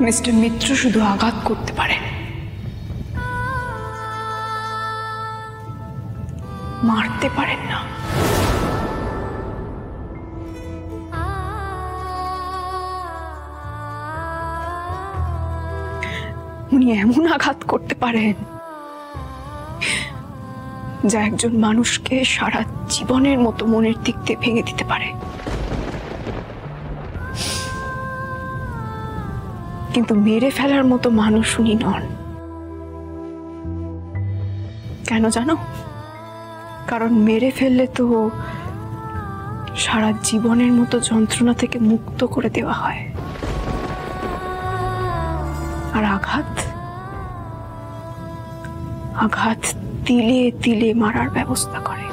Mister মিত্র শুধু আঘাত করতে পারেন, মারতে পারেন না। উনি এমন আঘাত করতে পারেন যা একজন মানুষকে সারা জীবনের মতো মনের দিক দিয়ে ভেঙে দিতে পারে। কিন্তু মেরে ফেলার মতো মানুষ উনি নন। কেন জানো? কারণ মেরে ফেললে তো সারা জীবনের মতো যন্ত্রণা থেকে মুক্ত করে দেওয়া হয়, আর আঘাত আঘাত তিলে তিলে মারার ব্যবস্থা করে।